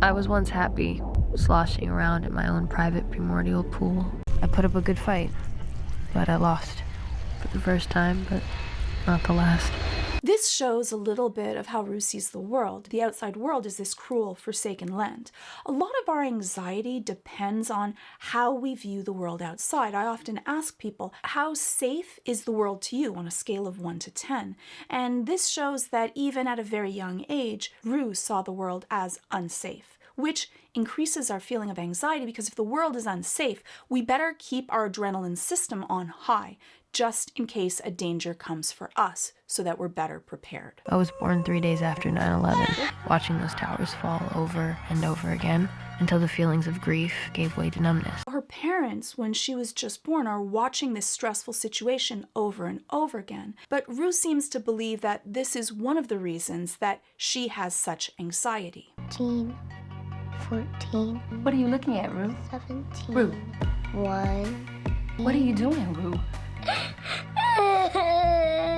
I was once happy, sloshing around in my own private primordial pool. I put up a good fight, but I lost. For the first time, but not the last. This shows a little bit of how Rue sees the world. The outside world is this cruel, forsaken land. A lot of our anxiety depends on how we view the world outside. I often ask people, how safe is the world to you on a scale of 1 to 10? And this shows that even at a very young age, Rue saw the world as unsafe, which increases our feeling of anxiety because if the world is unsafe, we better keep our adrenaline system on high, just in case a danger comes for us, so that we're better prepared. I was born 3 days after 9/11, watching those towers fall over and over again until the feelings of grief gave way to numbness. Her parents, when she was just born, are watching this stressful situation over and over again. But Rue seems to believe that this is one of the reasons that she has such anxiety. 13, 14. What are you looking at, Rue? 17. Rue. 1. What are you doing, Rue?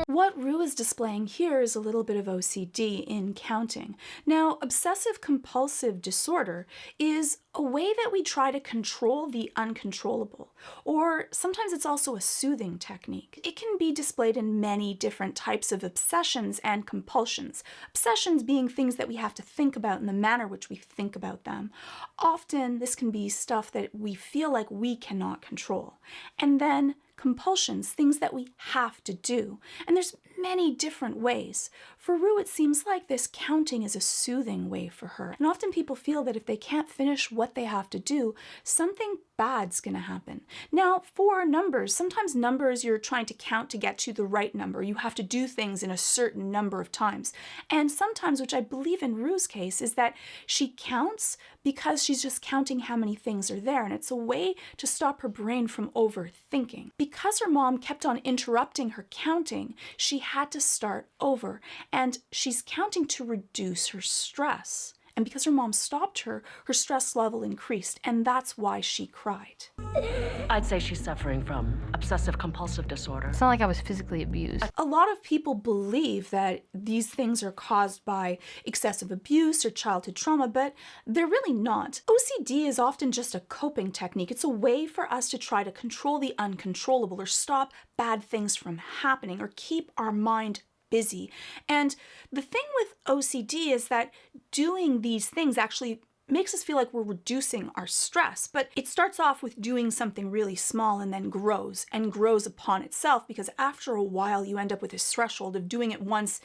What Rue is displaying here is a little bit of OCD in counting. Now, obsessive-compulsive disorder is a way that we try to control the uncontrollable, or sometimes it's also a soothing technique. It can be displayed in many different types of obsessions and compulsions. Obsessions being things that we have to think about in the manner which we think about them. Often, this can be stuff that we feel like we cannot control. And then compulsions, things that we have to do. And there's many different ways. For Rue, it seems like this counting is a soothing way for her. And often people feel that if they can't finish what they have to do, something bad's gonna happen. Now, for numbers, sometimes numbers you're trying to count to get to the right number. You have to do things in a certain number of times. And sometimes, which I believe in Rue's case, is that she counts because she's just counting how many things are there. And it's a way to stop her brain from overthinking. Because her mom kept on interrupting her counting, she had to start over. And she's counting to reduce her stress. And because her mom stopped her, her stress level increased, and that's why she cried. I'd say she's suffering from obsessive-compulsive disorder. It's not like I was physically abused. A lot of people believe that these things are caused by excessive abuse or childhood trauma, but they're really not. OCD is often just a coping technique. It's a way for us to try to control the uncontrollable or stop bad things from happening or keep our mind busy. And the thing with OCD is that doing these things actually makes us feel like we're reducing our stress, but it starts off with doing something really small and then grows upon itself, because after a while you end up with this threshold of doing it once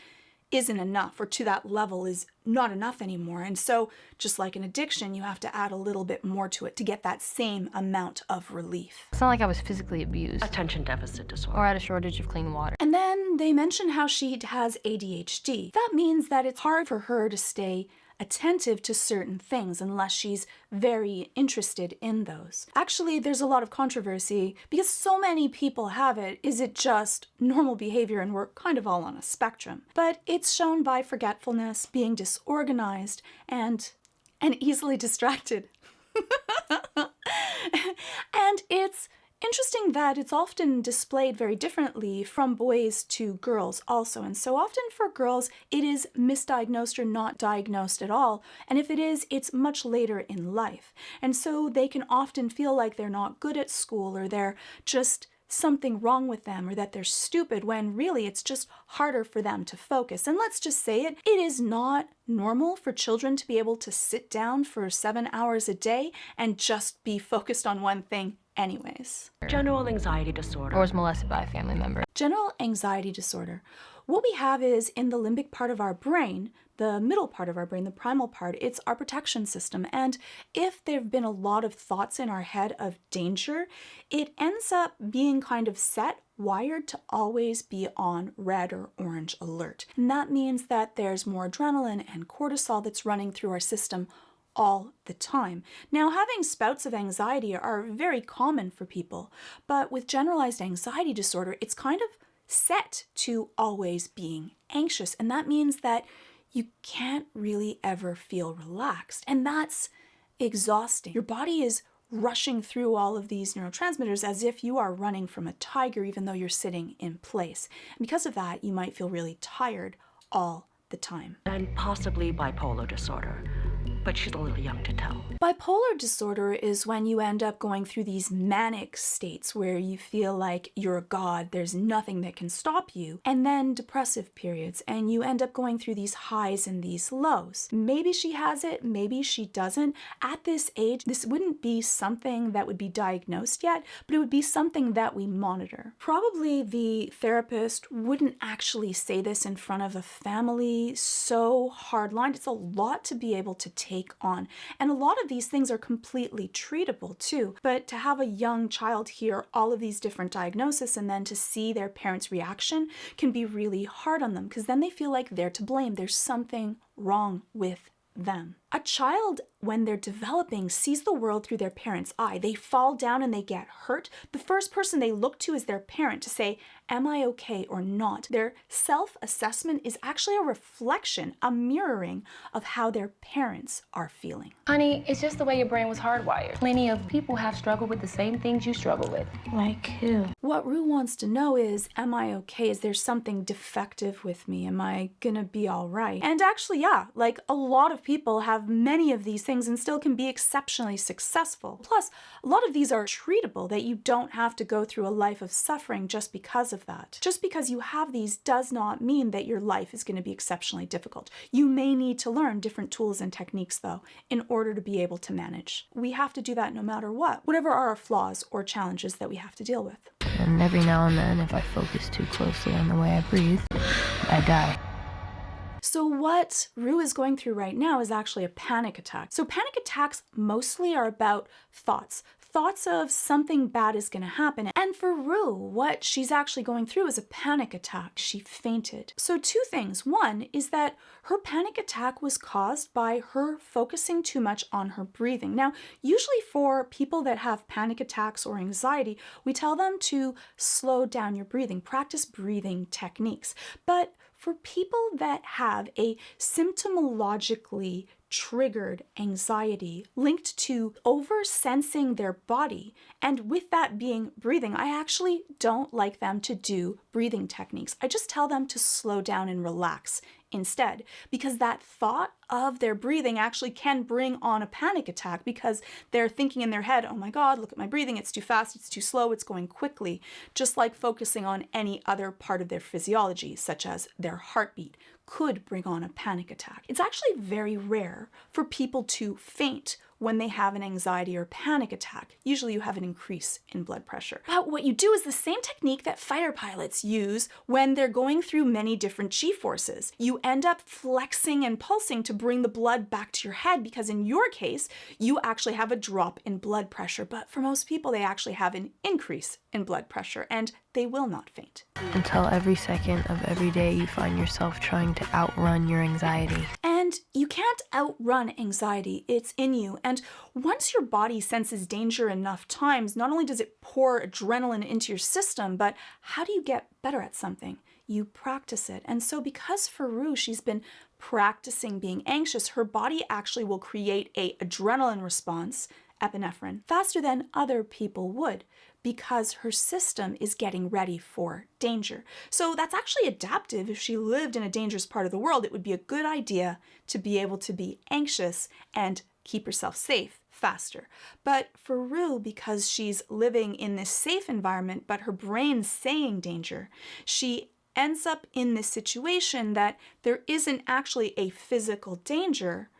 isn't enough, or to that level is not enough anymore. And so just like an addiction, you have to add a little bit more to it to get that same amount of relief. It's not like I was physically abused Attention deficit disorder. or had a shortage of clean water. And then they mention how she has ADHD. That means that it's hard for her to stay attentive to certain things unless she's very interested in those. Actually, there's a lot of controversy because so many people have it. Is it just normal behavior and we're kind of all on a spectrum? But it's shown by forgetfulness, being disorganized, and easily distracted. And it's interesting that it's often displayed very differently from boys to girls also. And so often for girls, it is misdiagnosed or not diagnosed at all. And if it is, it's much later in life. And so they can often feel like they're not good at school, or they're just something wrong with them, or that they're stupid, when really it's just harder for them to focus. And let's just say it, it is not normal for children to be able to sit down for 7 hours a day and just be focused on one thing anyways. General anxiety disorder. Or was molested by a family member. General anxiety disorder. What we have is in the limbic part of our brain, the middle part of our brain, the primal part, it's our protection system. And if there have been a lot of thoughts in our head of danger, it ends up being kind of wired to always be on red or orange alert. And that means that there's more adrenaline and cortisol that's running through our system all the time. Now, having spouts of anxiety are very common for people, but with generalized anxiety disorder, it's kind of set to always being anxious. And that means that you can't really ever feel relaxed. And that's exhausting. Your body is rushing through all of these neurotransmitters as if you are running from a tiger, even though you're sitting in place. And because of that, you might feel really tired all the time. And possibly bipolar disorder. but she's a little young to tell. Bipolar disorder is when you end up going through these manic states where you feel like you're a god, there's nothing that can stop you, and then depressive periods, and you end up going through these highs and these lows. Maybe she has it, maybe she doesn't. At this age, this wouldn't be something that would be diagnosed yet, but it would be something that we monitor. Probably the therapist wouldn't actually say this in front of a family so hardlined. It's a lot to be able to take on. And a lot of these things are completely treatable too. But to have a young child hear all of these different diagnoses and then to see their parents' reaction can be really hard on them, because then they feel like they're to blame. There's something wrong with them. A child, when they're developing, sees the world through their parent's eye. They fall down and they get hurt. The first person they look to is their parent to say, am I okay or not? Their self-assessment is actually a reflection, a mirroring of how their parents are feeling. Honey, it's just the way your brain was hardwired. Plenty of people have struggled with the same things you struggle with. Like who? What Rue wants to know is, am I okay? Is there something defective with me? Am I gonna be all right? And actually, yeah, like a lot of people have many of these things and still can be exceptionally successful. Plus, a lot of these are treatable, that you don't have to go through a life of suffering just because of that. Just because you have these does not mean that your life is going to be exceptionally difficult. You may need to learn different tools and techniques, though, in order to be able to manage. We have to do that no matter what, whatever are our flaws or challenges that we have to deal with. And every now and then, if I focus too closely on the way I breathe, I die. So what Rue is going through right now is actually a panic attack. So panic attacks mostly are about thoughts of something bad is going to happen. And for Rue, what she's actually going through is a panic attack. She fainted. So two things. One is that her panic attack was caused by her focusing too much on her breathing. Now, usually for people that have panic attacks or anxiety, we tell them to slow down your breathing, practice breathing techniques. But for people that have a symptomologically triggered anxiety linked to over-sensing their body, and with that being breathing, I actually don't like them to do breathing techniques. I just tell them to slow down and relax instead, because that thought of their breathing actually can bring on a panic attack, because they're thinking in their head, oh my God, look at my breathing, it's too fast, it's too slow, it's going quickly, just like focusing on any other part of their physiology, such as their heartbeat, could bring on a panic attack. It's actually very rare for people to faint when they have an anxiety or panic attack. Usually you have an increase in blood pressure. But what you do is the same technique that fighter pilots use when they're going through many different G-forces. You end up flexing and pulsing to bring the blood back to your head, because in your case, you actually have a drop in blood pressure. But for most people, they actually have an increase in blood pressure, and they will not faint. Until every second of every day you find yourself trying to outrun your anxiety. And you can't outrun anxiety, it's in you. And once your body senses danger enough times, not only does it pour adrenaline into your system, but how do you get better at something? You practice it. And so because for Rue, she's been practicing being anxious, her body actually will create a adrenaline response, epinephrine, faster than other people would, because her system is getting ready for danger. So that's actually adaptive. If she lived in a dangerous part of the world, it would be a good idea to be able to be anxious and keep herself safe faster. But for Rue, because she's living in this safe environment, but her brain's saying danger, she ends up in this situation that there isn't actually a physical danger,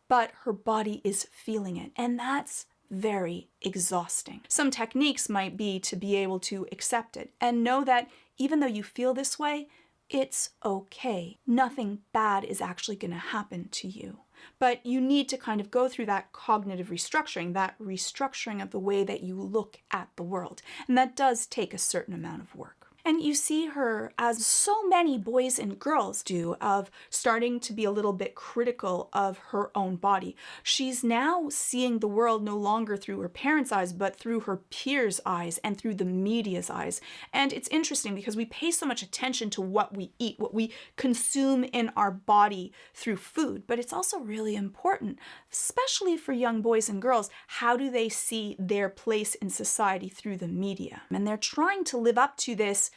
but her body is feeling it. And that's very exhausting. Some techniques might be to be able to accept it and know that even though you feel this way, it's okay. Nothing bad is actually going to happen to you. But you need to kind of go through that cognitive restructuring, that restructuring of the way that you look at the world. And that does take a certain amount of work. And you see her, as so many boys and girls do, of starting to be a little bit critical of her own body. She's now seeing the world no longer through her parents' eyes, but through her peers' eyes and through the media's eyes. And it's interesting because we pay so much attention to what we eat, what we consume in our body through food. But it's also really important, especially for young boys and girls, how do they see their place in society through the media? And they're trying to live up to this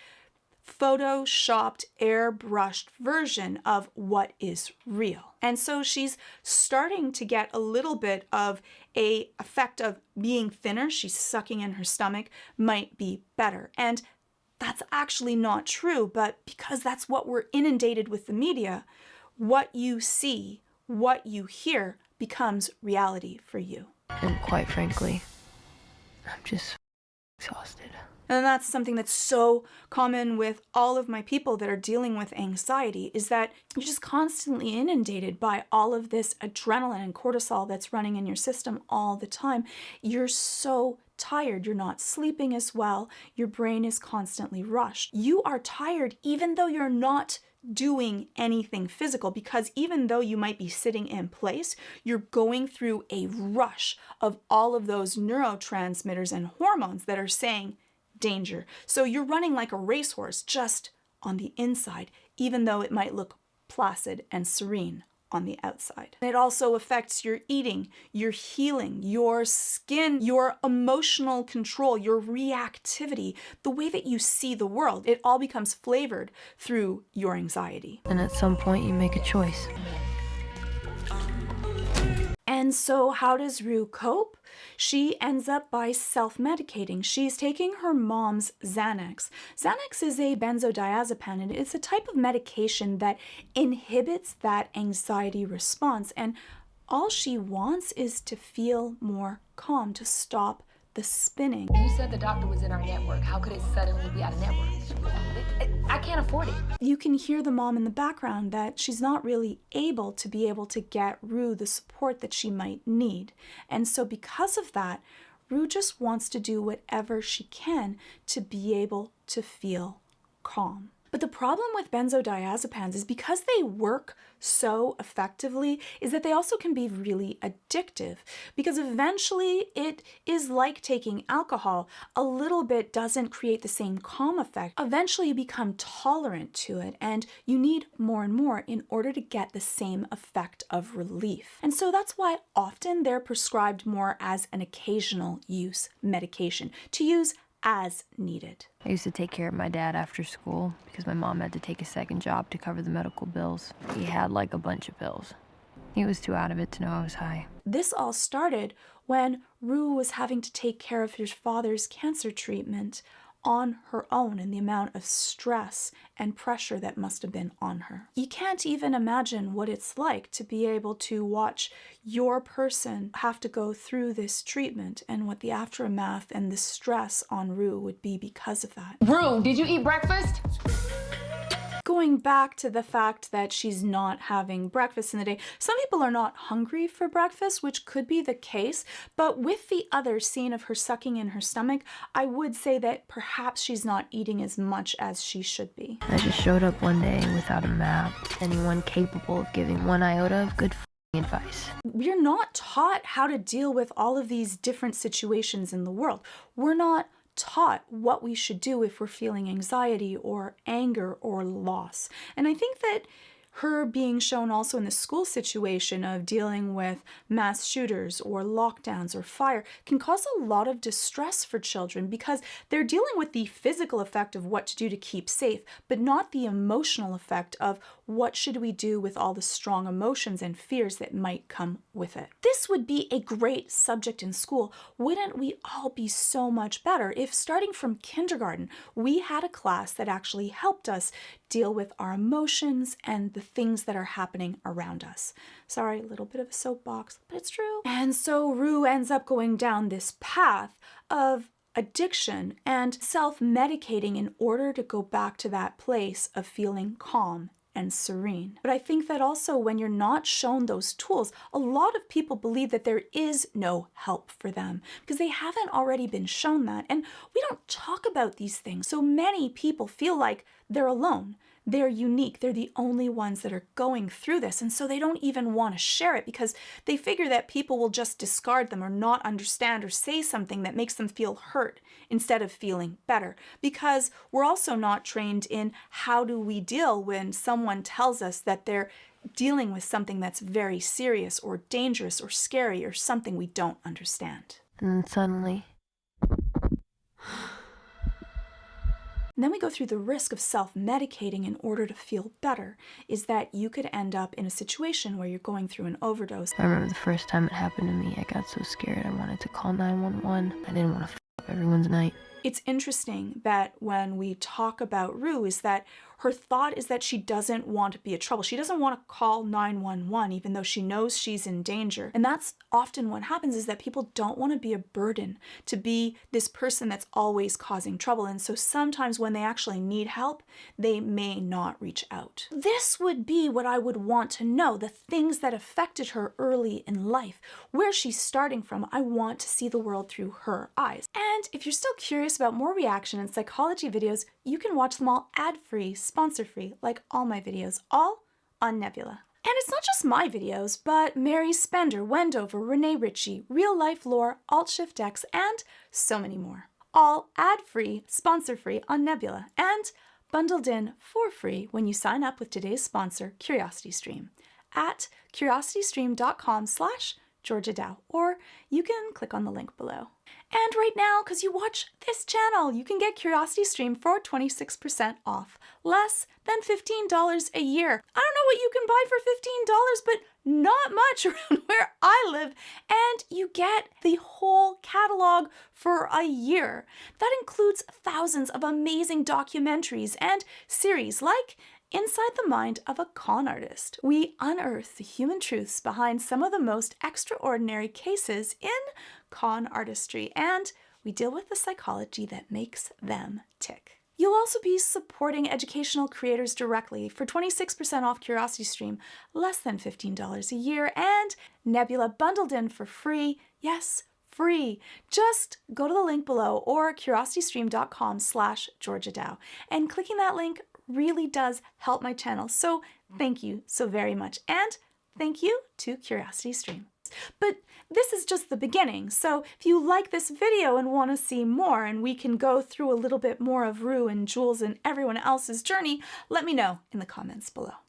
photoshopped, airbrushed version of what is real. And so she's starting to get a little bit of a effect of being thinner. She's sucking in her stomach, might be better. And that's actually not true, but because that's what we're inundated with the media, what you see, what you hear becomes reality for you. And quite frankly, I'm just exhausted. And that's something that's so common with all of my people that are dealing with anxiety, is that you're just constantly inundated by all of this adrenaline and cortisol that's running in your system all the time. You're so tired. You're not sleeping as well. Your brain is constantly rushed. You are tired even though you're not doing anything physical, because even though you might be sitting in place, you're going through a rush of all of those neurotransmitters and hormones that are saying danger. So you're running like a racehorse just on the inside, even though it might look placid and serene on the outside. It also affects your eating, your healing, your skin, your emotional control, your reactivity, the way that you see the world. It all becomes flavored through your anxiety. And at some point you make a choice. And so how does Rue cope? She ends up by self-medicating. She's taking her mom's Xanax. Xanax is a benzodiazepine, and it's a type of medication that inhibits that anxiety response. And all she wants is to feel more calm, to stop the spinning. You said the doctor was in our network. How could it suddenly be out of network? I can't afford it. You can hear the mom in the background that she's not really able to get Rue the support that she might need. And so because of that, Rue just wants to do whatever she can to be able to feel calm. But the problem with benzodiazepines is because they work so effectively is that they also can be really addictive, because eventually it is like taking alcohol. A little bit doesn't create the same calm effect. Eventually you become tolerant to it and you need more and more in order to get the same effect of relief. And so that's why often they're prescribed more as an occasional use medication, to use as needed. I used to take care of my dad after school because my mom had to take a second job to cover the medical bills. He had like a bunch of pills. He was too out of it to know I was high. This all started when Rue was having to take care of his father's cancer treatment on her own, and the amount of stress and pressure that must have been on her. You can't even imagine what it's like to be able to watch your person have to go through this treatment and what the aftermath and the stress on Rue would be because of that. Rue, did you eat breakfast? Going back to the fact that she's not having breakfast in the day, some people are not hungry for breakfast, which could be the case, but with the other scene of her sucking in her stomach, I would say that perhaps she's not eating as much as she should be. I just showed up one day without a map. Anyone capable of giving one iota of good advice. We're not taught how to deal with all of these different situations in the world. We're not taught what we should do if we're feeling anxiety or anger or loss. And I think that her being shown also in the school situation of dealing with mass shooters or lockdowns or fire can cause a lot of distress for children, because they're dealing with the physical effect of what to do to keep safe, but not the emotional effect of what should we do with all the strong emotions and fears that might come with it. This would be a great subject in school. Wouldn't we all be so much better if starting from kindergarten, we had a class that actually helped us deal with our emotions and the things that are happening around us. Sorry, a little bit of a soapbox, but it's true. And so Rue ends up going down this path of addiction and self-medicating in order to go back to that place of feeling calm and serene. But I think that also when you're not shown those tools, a lot of people believe that there is no help for them because they haven't already been shown that. And we don't talk about these things. So many people feel like they're alone. They're unique. They're the only ones that are going through this. And so they don't even want to share it because they figure that people will just discard them or not understand or say something that makes them feel hurt instead of feeling better. Because we're also not trained in how do we deal when someone tells us that they're dealing with something that's very serious or dangerous or scary or something we don't understand. And then suddenly, And then we go through the risk of self-medicating in order to feel better, is that you could end up in a situation where you're going through an overdose. I remember the first time it happened to me, I got so scared I wanted to call 911. I didn't want to f up everyone's night. It's interesting that when we talk about Rue is that her thought is that she doesn't want to be a trouble. She doesn't want to call 911 even though she knows she's in danger. And that's often what happens, is that people don't want to be a burden, to be this person that's always causing trouble. And so sometimes when they actually need help, they may not reach out. This would be what I would want to know, the things that affected her early in life, where she's starting from. I want to see the world through her eyes. And if you're still curious about more reaction and psychology videos, you can watch them all ad-free, sponsor-free, like all my videos, all on Nebula. And it's not just my videos, but Mary Spender, Wendover, Renee Ritchie, Real Life Lore, Alt-Shift-X, and so many more. All ad-free, sponsor-free on Nebula, and bundled in for free when you sign up with today's sponsor, CuriosityStream, at curiositystream.com/Georgia Dow, or you can click on the link below. And right now, because you watch this channel, you can get CuriosityStream for 26% off, less than $15 a year. I don't know what you can buy for $15, but not much around where I live. And you get the whole catalog for a year. That includes thousands of amazing documentaries and series like Inside the Mind of a Con Artist. We unearth the human truths behind some of the most extraordinary cases in con artistry, and we deal with the psychology that makes them tick. You'll also be supporting educational creators directly for 26% off CuriosityStream, less than $15 a year, and Nebula bundled in for free. Yes, free. Just go to the link below or curiositystream.com/Georgia Dow, and clicking that link really does help my channel. So thank you so very much. And thank you to CuriosityStream. But this is just the beginning. So if you like this video and want to see more, and we can go through a little bit more of Rue and Jules and everyone else's journey, let me know in the comments below.